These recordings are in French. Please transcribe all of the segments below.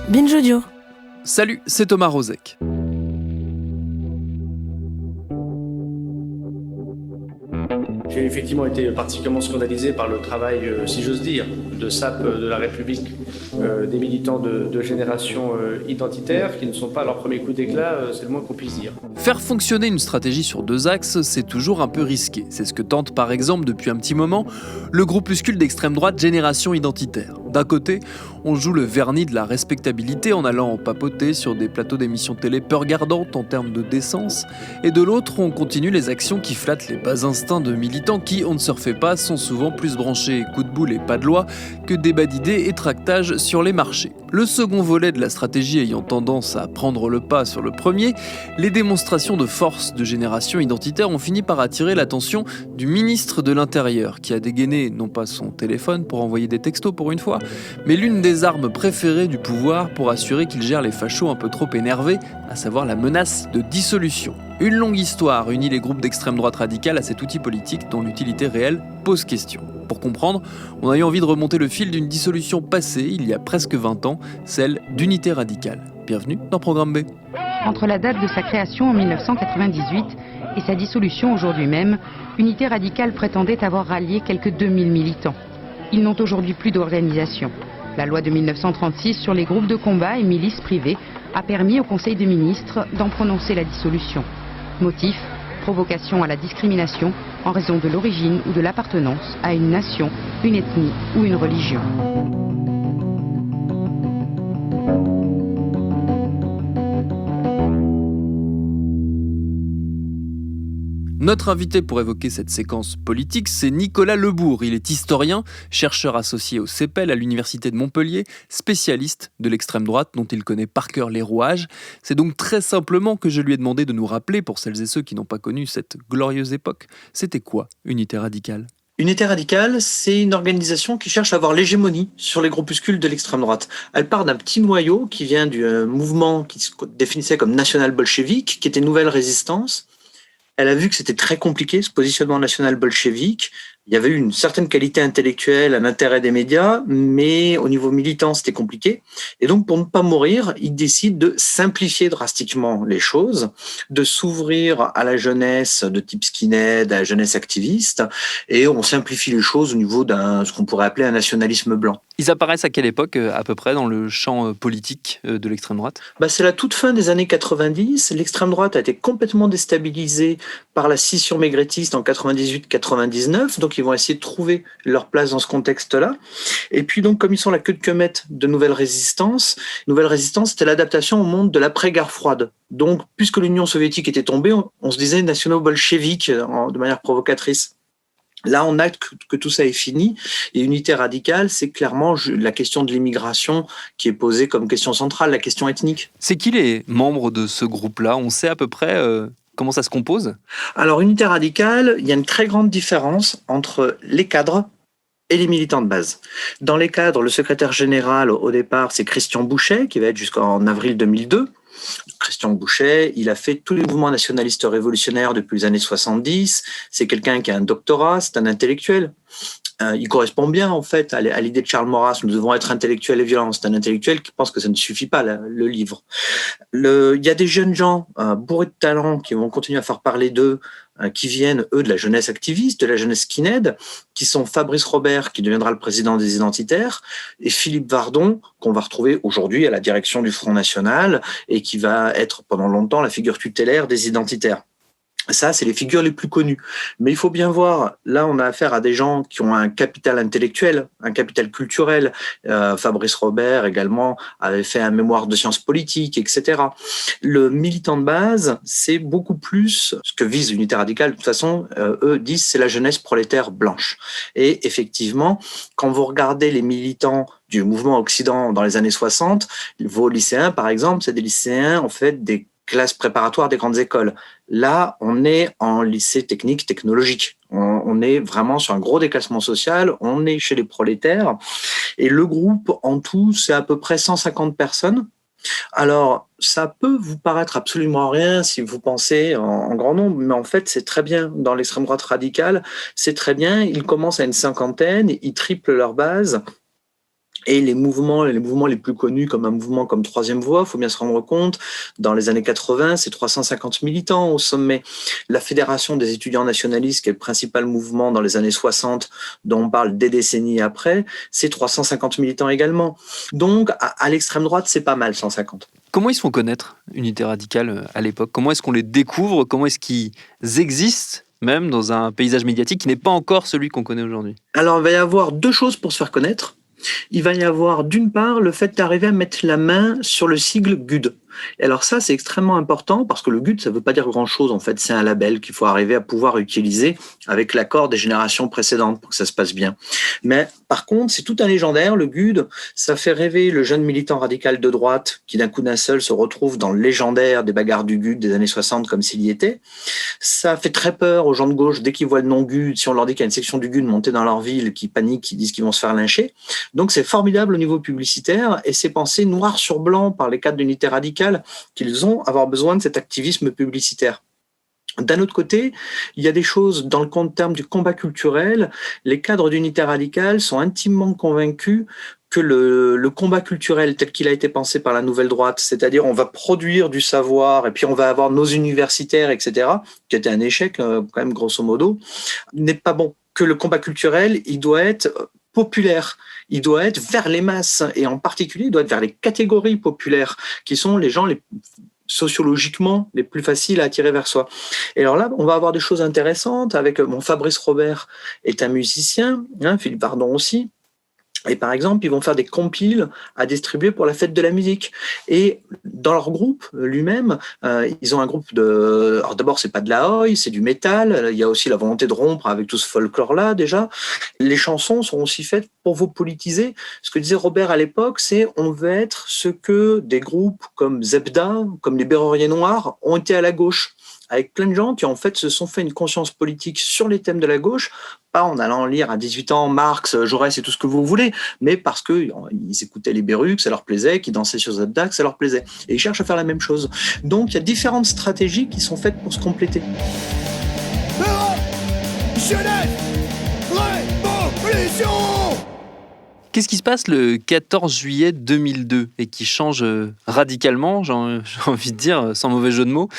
Binge Audio. Salut, c'est Thomas Rozek. J'ai effectivement été particulièrement scandalisé par le travail, si j'ose dire, de sape de la République, des militants de génération identitaire qui ne sont pas à leur premier coup d'éclat, c'est le moins qu'on puisse dire. Faire fonctionner une stratégie sur deux axes, c'est toujours un peu risqué. C'est ce que tente par exemple depuis un petit moment le groupuscule d'extrême droite Génération Identitaire. D'un côté, on joue le vernis de la respectabilité en allant papoter sur des plateaux d'émissions télé peu regardantes en termes de décence, et de l'autre, on continue les actions qui flattent les bas instincts de militants qui, on ne se refait pas, sont souvent plus branchés coup de boule et pas de loi que débat d'idées et tractage sur les marchés. Le second volet de la stratégie ayant tendance à prendre le pas sur le premier, les démonstrations de force de Génération Identitaire ont fini par attirer l'attention du ministre de l'Intérieur, qui a dégainé non pas son téléphone pour envoyer des textos pour une fois, mais l'une des armes préférées du pouvoir pour assurer qu'il gère les fachos un peu trop énervés, à savoir la menace de dissolution. Une longue histoire unit les groupes d'extrême droite radicale à cet outil politique dont l'utilité réelle pose question. Pour comprendre, on a eu envie de remonter le fil d'une dissolution passée, il y a presque 20 ans, celle d'Unité Radicale. Bienvenue dans Programme B. Entre la date de sa création en 1998 et sa dissolution aujourd'hui même, Unité Radicale prétendait avoir rallié quelques 2000 militants. Ils n'ont aujourd'hui plus d'organisation. La loi de 1936 sur les groupes de combat et milices privées a permis au Conseil des ministres d'en prononcer la dissolution. Motif, provocation à la discrimination en raison de l'origine ou de l'appartenance à une nation, une ethnie ou une religion. Notre invité pour évoquer cette séquence politique, c'est Nicolas Lebourg. Il est historien, chercheur associé au CEPEL à l'Université de Montpellier, spécialiste de l'extrême droite dont il connaît par cœur les rouages. C'est donc très simplement que je lui ai demandé de nous rappeler, pour celles et ceux qui n'ont pas connu cette glorieuse époque, c'était quoi Unité Radicale ? Unité Radicale, c'est une organisation qui cherche à avoir l'hégémonie sur les groupuscules de l'extrême droite. Elle part d'un petit noyau qui vient du mouvement qui se définissait comme national-bolchevique, qui était Nouvelle Résistance. Elle a vu que c'était très compliqué, ce positionnement national-bolchevique. Il y avait eu une certaine qualité intellectuelle, un intérêt des médias, mais au niveau militant, c'était compliqué. Et donc, pour ne pas mourir, il décide de simplifier drastiquement les choses, de s'ouvrir à la jeunesse de type skinhead, à la jeunesse activiste, et on simplifie les choses au niveau ce qu'on pourrait appeler un nationalisme blanc. Ils apparaissent à quelle époque, à peu près, dans le champ politique de l'extrême droite ? C'est la toute fin des années 90. L'extrême droite a été complètement déstabilisée par la scission maigretiste en 98-99. Donc, ils vont essayer de trouver leur place dans ce contexte-là. Et puis, donc, comme ils sont la queue de queumette de Nouvelle Résistance, c'était l'adaptation au monde de l'après-guerre froide. Donc, puisque l'Union soviétique était tombée, on se disait nationaux-bolcheviques de manière provocatrice. Là, on acte que tout ça est fini. Et Unité Radicale, c'est clairement la question de l'immigration qui est posée comme question centrale, la question ethnique. C'est qui les membres de ce groupe-là ? On sait à peu près comment ça se compose ? Alors, Unité Radicale, il y a une très grande différence entre les cadres et les militants de base. Dans les cadres, le secrétaire général, au départ, c'est Christian Bouchet, qui va être jusqu'en avril 2002. Christian Bouchet, il a fait tous les mouvements nationalistes révolutionnaires depuis les années 70. C'est quelqu'un qui a un doctorat, c'est un intellectuel. Il correspond bien, en fait, à l'idée de Charles Maurras. Nous devons être intellectuels et violents. C'est un intellectuel qui pense que ça ne suffit pas, le livre. Il y a des jeunes gens bourrés de talent qui vont continuer à faire parler d'eux, qui viennent, eux, de la jeunesse activiste, de la jeunesse skinhead, qui sont Fabrice Robert, qui deviendra le président des Identitaires, et Philippe Vardon, qu'on va retrouver aujourd'hui à la direction du Front National, et qui va être pendant longtemps la figure tutélaire des Identitaires. Ça, c'est les figures les plus connues. Mais il faut bien voir, là, on a affaire à des gens qui ont un capital intellectuel, un capital culturel. Fabrice Robert, également, avait fait un mémoire de sciences politiques, etc. Le militant de base, c'est beaucoup plus ce que vise l'Unité Radicale. De toute façon, eux disent c'est la jeunesse prolétaire blanche. Et effectivement, quand vous regardez les militants du mouvement Occident dans les années 60, vos lycéens, par exemple, c'est des lycéens, en fait, des classes préparatoires des grandes écoles. Là, on est en lycée technique, technologique. On est vraiment sur un gros déclassement social. On est chez les prolétaires. Et le groupe, en tout, c'est à peu près 150 personnes. Alors, ça peut vous paraître absolument rien si vous pensez en grand nombre, mais en fait, c'est très bien. Dans l'extrême droite radicale, c'est très bien. Ils commencent à une cinquantaine, ils triplent leur base. Et les mouvements les plus connus comme un mouvement comme Troisième Voie, il faut bien se rendre compte, dans les années 80, c'est 350 militants au sommet. La Fédération des étudiants nationalistes, qui est le principal mouvement dans les années 60, dont on parle des décennies après, c'est 350 militants également. Donc, à l'extrême droite, c'est pas mal, 150. Comment ils se font connaître, Unité Radicale, à l'époque ? Comment est-ce qu'on les découvre ? Comment est-ce qu'ils existent, même dans un paysage médiatique qui n'est pas encore celui qu'on connaît aujourd'hui ? Alors, il va y avoir deux choses pour se faire connaître. Il va y avoir d'une part le fait d'arriver à mettre la main sur le sigle GUD. Et alors ça, c'est extrêmement important parce que le GUD, ça ne veut pas dire grand-chose en fait. C'est un label qu'il faut arriver à pouvoir utiliser avec l'accord des générations précédentes pour que ça se passe bien. Mais par contre, c'est tout un légendaire, le GUD. Ça fait rêver le jeune militant radical de droite qui d'un coup d'un seul se retrouve dans le légendaire des bagarres du GUD des années 60 comme s'il y était. Ça fait très peur aux gens de gauche dès qu'ils voient le nom GUD. Si on leur dit qu'il y a une section du GUD montée dans leur ville, qui paniquent, qui disent qu'ils vont se faire lyncher. Donc c'est formidable au niveau publicitaire et c'est pensé noir sur blanc par les cadres d'Unité Radicale qu'ils ont avoir besoin de cet activisme publicitaire. D'un autre côté, il y a des choses dans le terme du combat culturel. Les cadres d'Unité Radicale sont intimement convaincus que le combat culturel tel qu'il a été pensé par la nouvelle droite, c'est-à-dire on va produire du savoir et puis on va avoir nos universitaires, etc., qui était un échec quand même grosso modo, n'est pas bon. Que le combat culturel, il doit être populaire. Il doit être vers les masses et en particulier, il doit être vers les catégories populaires qui sont les gens sociologiquement les plus faciles à attirer vers soi. Et alors là, on va avoir des choses intéressantes avec Fabrice Robert est un musicien, Philippe Ardon aussi. Et par exemple, ils vont faire des compiles à distribuer pour la fête de la musique. Et dans leur groupe lui-même, ils ont un groupe de... Alors d'abord, c'est pas de la oi, c'est du métal. Il y a aussi la volonté de rompre avec tout ce folklore-là déjà. Les chansons sont aussi faites pour vous politiser. Ce que disait Robert à l'époque, c'est on veut être ce que des groupes comme Zebda, comme les Béruriers Noirs ont été à la gauche. Avec plein de gens qui en fait se sont fait une conscience politique sur les thèmes de la gauche, pas en allant lire à 18 ans Marx, Jaurès et tout ce que vous voulez, mais parce qu'ils écoutaient les Berrues, que ça leur plaisait, qu'ils dansaient sur Zebda, que ça leur plaisait. Et ils cherchent à faire la même chose. Donc il y a différentes stratégies qui sont faites pour se compléter. Europe, jeunesse, révolution. Qu'est-ce qui se passe le 14 juillet 2002 et qui change radicalement, j'ai envie de dire, sans mauvais jeu de mots,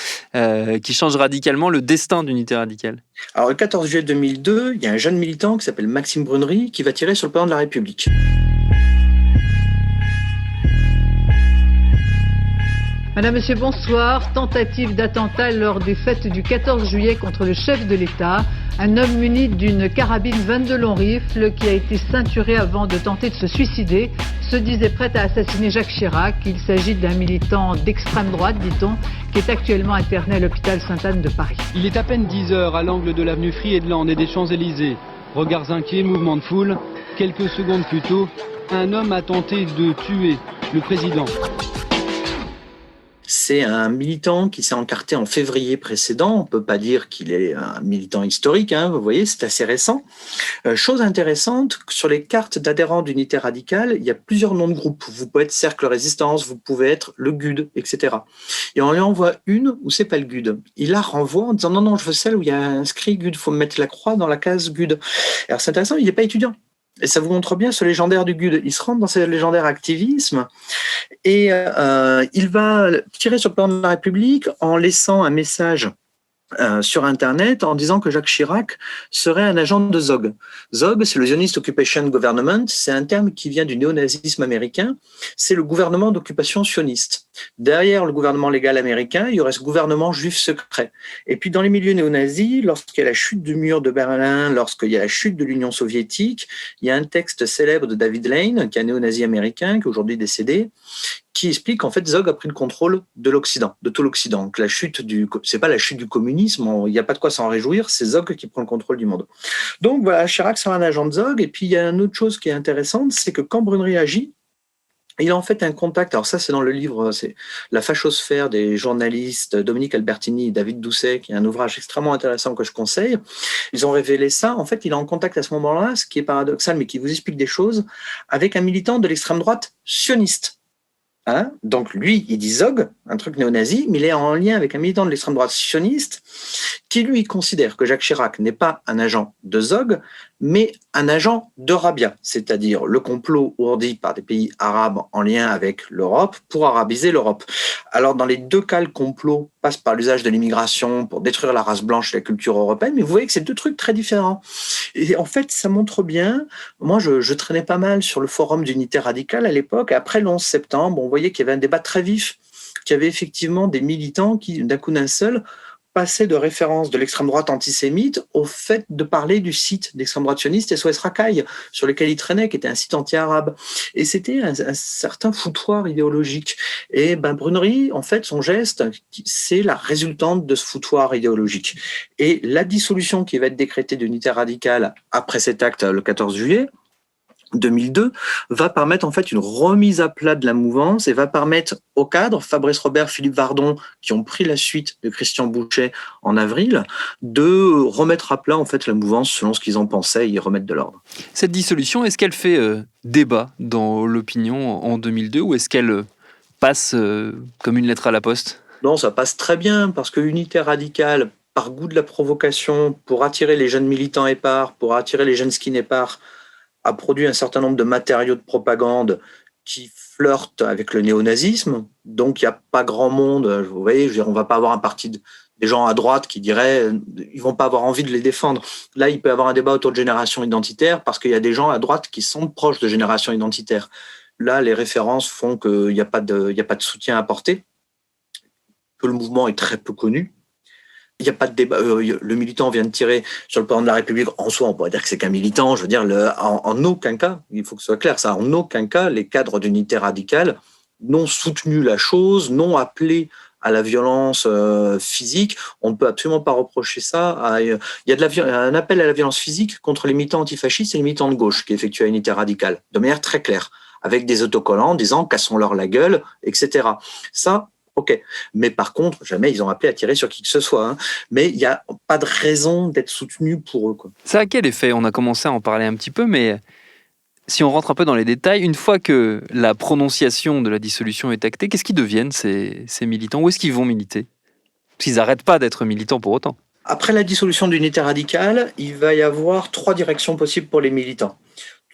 qui change radicalement le destin d'Unité Radicale ? Alors le 14 juillet 2002, il y a un jeune militant qui s'appelle Maxime Brunery qui va tirer sur le président de la République. Madame, Monsieur, bonsoir. Tentative d'attentat lors des fêtes du 14 juillet contre le chef de l'État. Un homme muni d'une carabine 22 longs rifles qui a été ceinturé avant de tenter de se suicider se disait prêt à assassiner Jacques Chirac. Il s'agit d'un militant d'extrême droite, dit-on, qui est actuellement interné à l'hôpital Sainte-Anne de Paris. Il est à peine 10 heures à l'angle de l'avenue Friedland et des Champs-Élysées. Regards inquiets, mouvement de foule. Quelques secondes plus tôt, un homme a tenté de tuer le président. C'est un militant qui s'est encarté en février précédent. On ne peut pas dire qu'il est un militant historique, vous voyez, c'est assez récent. Chose intéressante, sur les cartes d'adhérents d'Unité Radicale, il y a plusieurs noms de groupes. Vous pouvez être Cercle Résistance, vous pouvez être le GUD, etc. Et on lui envoie une où c'est pas le GUD. Il la renvoie en disant non, je veux celle où il y a inscrit GUD, il faut mettre la croix dans la case GUD. Alors c'est intéressant, il n'est pas étudiant. Et ça vous montre bien ce légendaire du GUD. Il se rentre dans ce légendaire activisme et il va tirer sur le plan de la République en laissant un message sur Internet en disant que Jacques Chirac serait un agent de ZOG. ZOG, c'est le Zionist Occupation Government, c'est un terme qui vient du néonazisme américain, c'est le gouvernement d'occupation sioniste. Derrière le gouvernement légal américain, il y aurait ce gouvernement juif secret. Et puis dans les milieux néonazis, lorsqu'il y a la chute du mur de Berlin, lorsqu'il y a la chute de l'Union soviétique, il y a un texte célèbre de David Lane, qui est un néonazi américain, qui est aujourd'hui décédé, qui explique qu'en fait ZOG a pris le contrôle de l'Occident, de tout l'Occident. Donc la chute c'est pas la chute du communisme, il n'y a pas de quoi s'en réjouir, c'est ZOG qui prend le contrôle du monde. Donc voilà, Chirac sera un agent de ZOG. Et puis il y a une autre chose qui est intéressante, c'est que quand Brunery agit, il a en fait un contact, alors ça c'est dans le livre, c'est La fachosphère des journalistes Dominique Albertini et David Doucet, qui est un ouvrage extrêmement intéressant que je conseille. Ils ont révélé ça. En fait, il est en contact à ce moment-là, ce qui est paradoxal, mais qui vous explique des choses, avec un militant de l'extrême droite sioniste. Donc lui, il dit ZOG, un truc néo-nazi, mais il est en lien avec un militant de l'extrême droite sioniste qui lui considère que Jacques Chirac n'est pas un agent de ZOG, mais un agent de Rabia, c'est-à-dire le complot ourdi par des pays arabes en lien avec l'Europe pour arabiser l'Europe. Alors dans les deux cas, le complot passe par l'usage de l'immigration pour détruire la race blanche et la culture européenne, mais vous voyez que c'est deux trucs très différents. Et en fait, ça montre bien, moi je traînais pas mal sur le forum d'unité radicale à l'époque, et après le 11 septembre, on voyait qu'il y avait un débat très vif, qu'il y avait effectivement des militants qui, d'un seul, passer de référence de l'extrême droite antisémite au fait de parler du site d'extrême droite sioniste SOS Racaille, sur lequel il traînait, qui était un site anti-arabe. Et c'était un certain foutoir idéologique. Et Brunnery, en fait, son geste, c'est la résultante de ce foutoir idéologique. Et la dissolution qui va être décrétée d'unité radicale après cet acte, le 14 juillet, 2002, va permettre en fait une remise à plat de la mouvance et va permettre aux cadres, Fabrice Robert, Philippe Vardon, qui ont pris la suite de Christian Bouchet en avril, de remettre à plat en fait la mouvance selon ce qu'ils en pensaient et y remettre de l'ordre. Cette dissolution, est-ce qu'elle fait débat dans l'opinion en 2002 ou est-ce qu'elle passe comme une lettre à la poste ? Non, ça passe très bien parce que Unité radicale, par goût de la provocation, pour attirer les jeunes militants épars, pour attirer les jeunes skin épars, a produit un certain nombre de matériaux de propagande qui flirtent avec le néonazisme. Donc, il n'y a pas grand monde. Vous voyez, on ne va pas avoir un parti des gens à droite qui diraient ils ne vont pas avoir envie de les défendre. Là, il peut y avoir un débat autour de génération identitaire parce qu'il y a des gens à droite qui sont proches de génération identitaire. Là, les références font qu'il n'y a pas de soutien à apporter, que le mouvement est très peu connu. Il n'y a pas de débat. Le militant vient de tirer sur le président de la République. En soi, on pourrait dire que c'est qu'un militant. Je veux dire, en aucun cas, il faut que ce soit clair, ça, en aucun cas, les cadres d'unité radicale n'ont soutenu la chose, n'ont appelé à la violence physique. On ne peut absolument pas reprocher ça. Il y a un appel à la violence physique contre les militants antifascistes et les militants de gauche qui effectuent à unité radicale, de manière très claire, avec des autocollants disant « cassons-leur la gueule », etc. Ça, ok. Mais par contre, jamais ils ont appelé à tirer sur qui que ce soit. Hein. Mais il n'y a pas de raison d'être soutenu pour eux. Quoi. Ça a quel effet ? On a commencé à en parler un petit peu, mais si on rentre un peu dans les détails, une fois que la prononciation de la dissolution est actée, qu'est-ce qu'ils deviennent ces militants ? Où est-ce qu'ils vont militer ? Parce qu'ils n'arrêtent pas d'être militants pour autant. Après la dissolution d'unité radicale, il va y avoir 3 directions possibles pour les militants.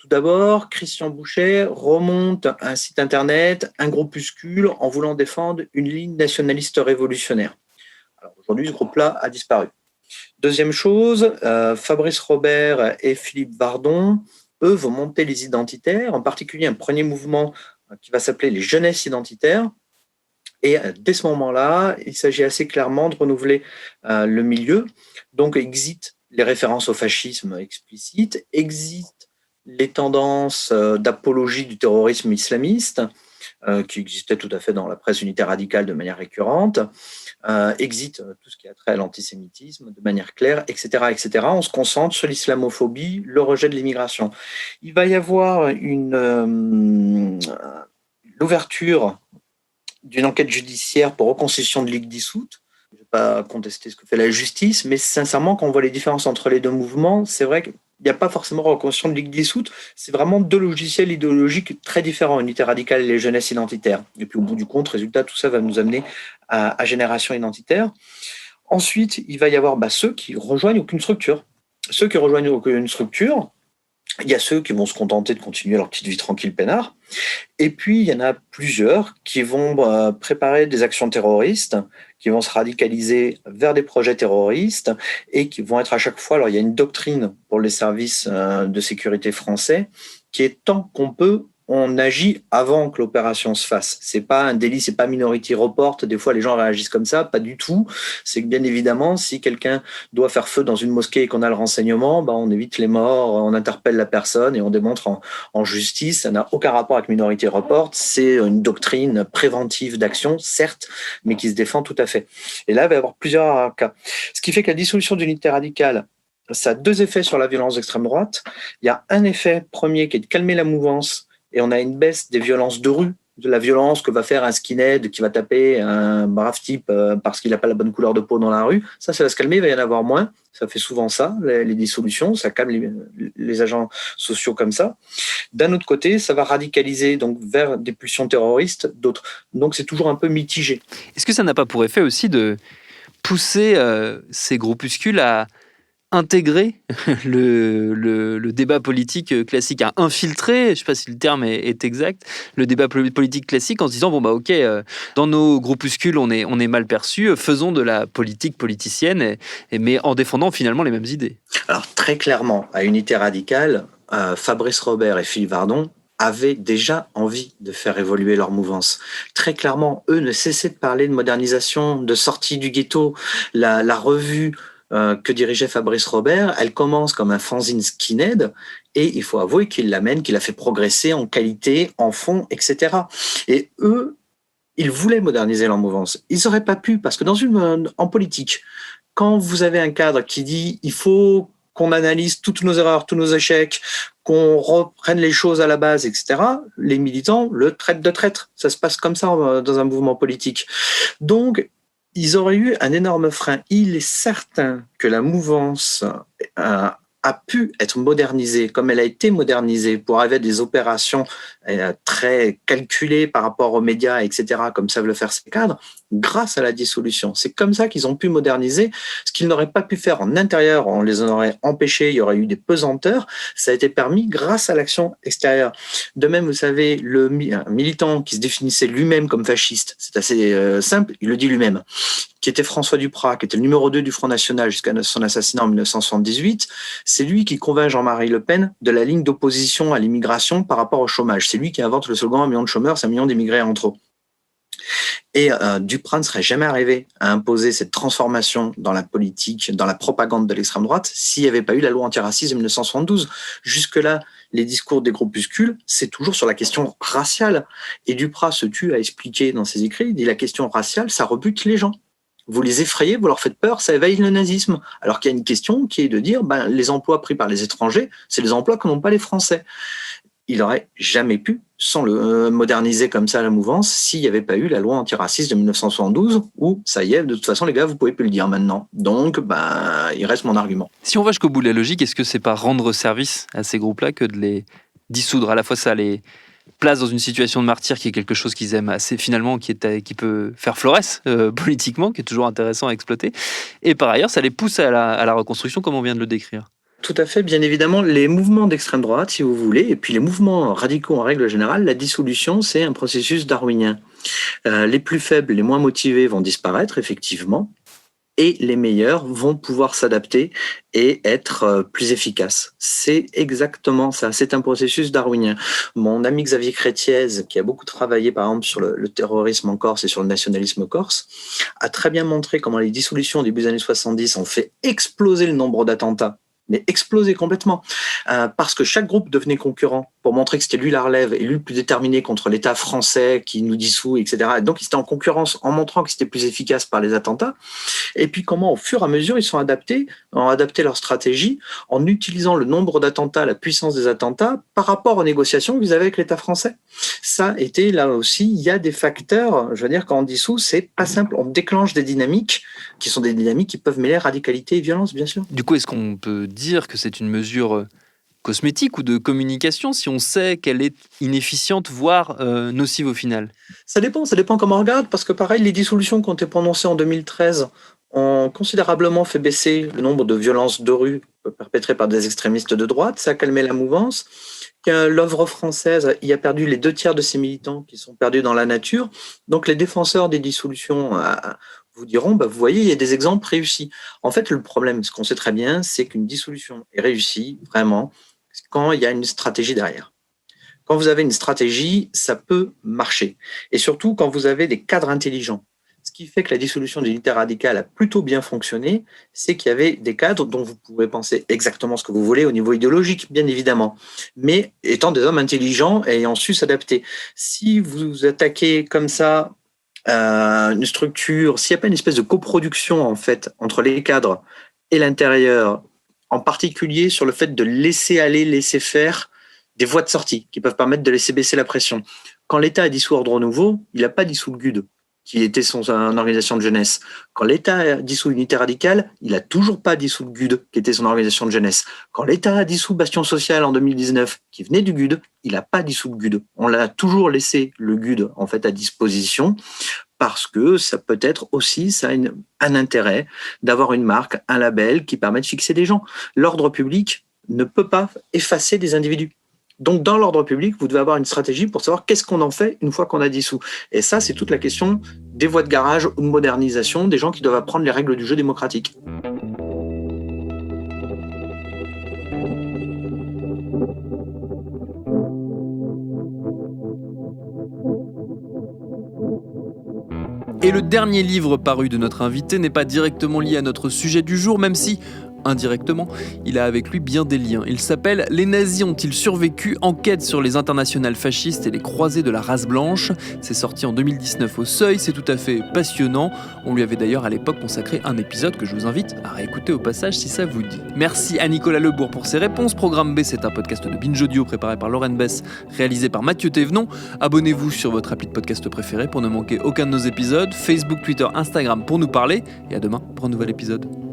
Tout d'abord, Christian Bouchet remonte un site internet, un groupuscule, en voulant défendre une ligne nationaliste révolutionnaire. Alors, aujourd'hui, ce groupe-là a disparu. Deuxième chose, Fabrice Robert et Philippe Vardon, eux, vont monter les identitaires, en particulier un premier mouvement qui va s'appeler les Jeunesses identitaires. Et dès ce moment-là, il s'agit assez clairement de renouveler le milieu. Donc, exit les références au fascisme explicites, exit les tendances d'apologie du terrorisme islamiste, qui existaient tout à fait dans la presse unité radicale de manière récurrente, exit tout ce qui a trait à l'antisémitisme de manière claire, etc., etc. On se concentre sur l'islamophobie, le rejet de l'immigration. Il va y avoir l'ouverture d'une enquête judiciaire pour reconstitution de ligue dissoute. Je ne vais pas contester ce que fait la justice, mais sincèrement, quand on voit les différences entre les deux mouvements, c'est vrai qu'il n'y a pas forcément reconstitution de ligue dissoute, c'est vraiment 2 logiciels idéologiques très différents, Unité radicale et les jeunesses identitaires. Et puis au bout du compte, résultat, tout ça va nous amener à génération identitaire. Ensuite, il va y avoir ceux qui rejoignent aucune structure. Ceux qui rejoignent aucune structure, il y a ceux qui vont se contenter de continuer leur petite vie tranquille peinard. Et puis, il y en a plusieurs qui vont préparer des actions terroristes, qui vont se radicaliser vers des projets terroristes et qui vont être à chaque fois... Alors, il y a une doctrine pour les services de sécurité français qui est tant qu'on peut, on agit avant que l'opération se fasse. C'est pas un délit, c'est pas Minority Report. Des fois, les gens réagissent comme ça, pas du tout. C'est que bien évidemment, si quelqu'un doit faire feu dans une mosquée et qu'on a le renseignement, on évite les morts, on interpelle la personne et on démontre en justice. Ça n'a aucun rapport avec Minority Report. C'est une doctrine préventive d'action, certes, mais qui se défend tout à fait. Et là, il va y avoir plusieurs cas. Ce qui fait que la dissolution d'unité radicale, ça a 2 effets sur la violence d'extrême droite. Il y a un effet premier qui est de calmer la mouvance. Et on a une baisse des violences de rue, de la violence que va faire un skinhead qui va taper un brave type parce qu'il n'a pas la bonne couleur de peau dans la rue. Ça va se calmer, il va y en avoir moins. Ça fait souvent ça, les dissolutions, ça calme les agents sociaux comme ça. D'un autre côté, ça va radicaliser donc vers des pulsions terroristes d'autres. Donc c'est toujours un peu mitigé. Est-ce que ça n'a pas pour effet aussi de pousser ces groupuscules à intégrer le débat politique classique, à infiltrer, je ne sais pas si le terme est exact, le débat politique classique en se disant, ok, dans nos groupuscules, on est mal perçus, faisons de la politique politicienne, mais en défendant finalement les mêmes idées. Alors très clairement, à Unité radicale, Fabrice Robert et Philippe Vardon avaient déjà envie de faire évoluer leur mouvance. Très clairement, eux ne cessaient de parler de modernisation, de sortie du ghetto. La revue que dirigeait Fabrice Robert, elle commence comme un fanzine skinhead et il faut avouer qu'il l'amène, qu'il a fait progresser en qualité, en fond, etc. Et eux, ils voulaient moderniser leur mouvance. Ils n'auraient pas pu, parce que en politique, quand vous avez un cadre qui dit il faut qu'on analyse toutes nos erreurs, tous nos échecs, qu'on reprenne les choses à la base, etc., les militants le traitent de traître. Ça se passe comme ça dans un mouvement politique. Donc, ils auraient eu un énorme frein. Il est certain que la mouvance a pu être modernisée, comme elle a été modernisée pour arriver à des opérations très calculées par rapport aux médias, etc., comme savent le faire ces cadres, grâce à la dissolution. C'est comme ça qu'ils ont pu moderniser ce qu'ils n'auraient pas pu faire en intérieur. On les en aurait empêchés, il y aurait eu des pesanteurs. Ça a été permis grâce à l'action extérieure. De même, vous savez, un militant qui se définissait lui-même comme fasciste, c'est assez simple, il le dit lui-même, qui était François Duprat, qui était le numéro 2 du Front National jusqu'à son assassinat en 1978, c'est lui qui convainc Jean-Marie Le Pen de la ligne d'opposition à l'immigration par rapport au chômage. C'est lui qui invente le slogan « 1 million de chômeurs, c'est 1 million d'immigrés en trop ». Et Duprat ne serait jamais arrivé à imposer cette transformation dans la politique, dans la propagande de l'extrême droite, s'il n'y avait pas eu la loi antiraciste de 1972. Jusque-là, les discours des groupuscules, c'est toujours sur la question raciale. Et Duprat se tue à expliquer dans ses écrits, il dit la question raciale, ça rebute les gens. Vous les effrayez, vous leur faites peur, ça éveille le nazisme. Alors qu'il y a une question qui est de dire, les emplois pris par les étrangers, c'est les emplois que n'ont pas les Français. Il n'aurait jamais pu, sans le moderniser comme ça la mouvance, s'il n'y avait pas eu la loi antiraciste de 1972, où, ça y est, de toute façon, les gars, vous ne pouvez plus le dire maintenant. Donc, il reste mon argument. Si on va jusqu'au bout de la logique, est-ce que c'est pas rendre service à ces groupes-là que de les dissoudre? À la fois, ça les place dans une situation de martyr qui est quelque chose qu'ils aiment assez finalement, qui peut faire florès politiquement, qui est toujours intéressant à exploiter. Et par ailleurs, ça les pousse à la reconstruction, comme on vient de le décrire. Tout à fait, bien évidemment, les mouvements d'extrême droite, si vous voulez, et puis les mouvements radicaux en règle générale, la dissolution, c'est un processus darwinien. Les plus faibles, les moins motivés vont disparaître, effectivement, et les meilleurs vont pouvoir s'adapter et être plus efficaces. C'est exactement ça, c'est un processus darwinien. Mon ami Xavier Crétiez, qui a beaucoup travaillé par exemple sur le terrorisme en Corse et sur le nationalisme corse, a très bien montré comment les dissolutions au début des années 70 ont fait exploser le nombre d'attentats, mais exploser complètement, parce que chaque groupe devenait concurrent pour montrer que c'était lui la relève et lui le plus déterminé contre l'État français qui nous dissout, etc. Et donc, ils étaient en concurrence en montrant que c'était plus efficace par les attentats. Et puis, comment, au fur et à mesure, ils ont adapté leur stratégie en utilisant le nombre d'attentats, la puissance des attentats par rapport aux négociations qu'ils avaient avec l'État français. Ça était, là aussi, il y a des facteurs, je veux dire, quand on dissout, c'est pas simple. On déclenche des dynamiques qui sont des dynamiques qui peuvent mêler radicalité et violence, bien sûr. Du coup, est-ce qu'on peut dire que c'est une mesure cosmétique ou de communication si on sait qu'elle est inefficiente, voire nocive au final? Ça dépend comment on regarde, parce que pareil, les dissolutions qui ont été prononcées en 2013 ont considérablement fait baisser le nombre de violences de rue perpétrées par des extrémistes de droite, ça a calmé la mouvance. L'œuvre française y a perdu les 2/3 de ses militants qui sont perdus dans la nature. Donc les défenseurs des dissolutions vous diront, vous voyez, il y a des exemples réussis. En fait, le problème, ce qu'on sait très bien, c'est qu'une dissolution est réussie, vraiment, quand il y a une stratégie derrière. Quand vous avez une stratégie, ça peut marcher. Et surtout, quand vous avez des cadres intelligents. Ce qui fait que la dissolution de l'unité radicale a plutôt bien fonctionné, c'est qu'il y avait des cadres dont vous pouvez penser exactement ce que vous voulez au niveau idéologique, bien évidemment, mais étant des hommes intelligents et ayant su s'adapter. Si vous attaquez comme ça une structure, s'il n'y a pas une espèce de coproduction en fait entre les cadres et l'intérieur, en particulier sur le fait de laisser aller, laisser faire des voies de sortie qui peuvent permettre de laisser baisser la pression. Quand l'État a dissous Ordre Nouveau, il n'a pas dissous le GUD. qui était son organisation de jeunesse. Quand l'État a dissous l'Unité radicale, il n'a toujours pas dissous le GUD, qui était son organisation de jeunesse. Quand l'État a dissous Bastion social en 2019, qui venait du GUD, il n'a pas dissous le GUD. On l'a toujours laissé le GUD en fait à disposition, parce que ça peut être aussi un intérêt d'avoir une marque, un label qui permet de fixer des gens. L'ordre public ne peut pas effacer des individus. Donc, dans l'ordre public, vous devez avoir une stratégie pour savoir qu'est-ce qu'on en fait une fois qu'on a dissous. Et ça, c'est toute la question des voies de garage ou de modernisation, des gens qui doivent apprendre les règles du jeu démocratique. Et le dernier livre paru de notre invité n'est pas directement lié à notre sujet du jour, même si, indirectement, il a avec lui bien des liens. Il s'appelle « Les nazis ont-ils survécu ? Enquête sur les internationales fascistes et les croisés de la race blanche ». C'est sorti en 2019 au Seuil, c'est tout à fait passionnant. On lui avait d'ailleurs à l'époque consacré un épisode que je vous invite à réécouter au passage si ça vous dit. Merci à Nicolas Lebourg pour ses réponses. Programme B, c'est un podcast de Binge Audio préparé par Lauren Bess, réalisé par Mathieu Thévenon. Abonnez-vous sur votre appli de podcast préféré pour ne manquer aucun de nos épisodes. Facebook, Twitter, Instagram pour nous parler. Et à demain pour un nouvel épisode.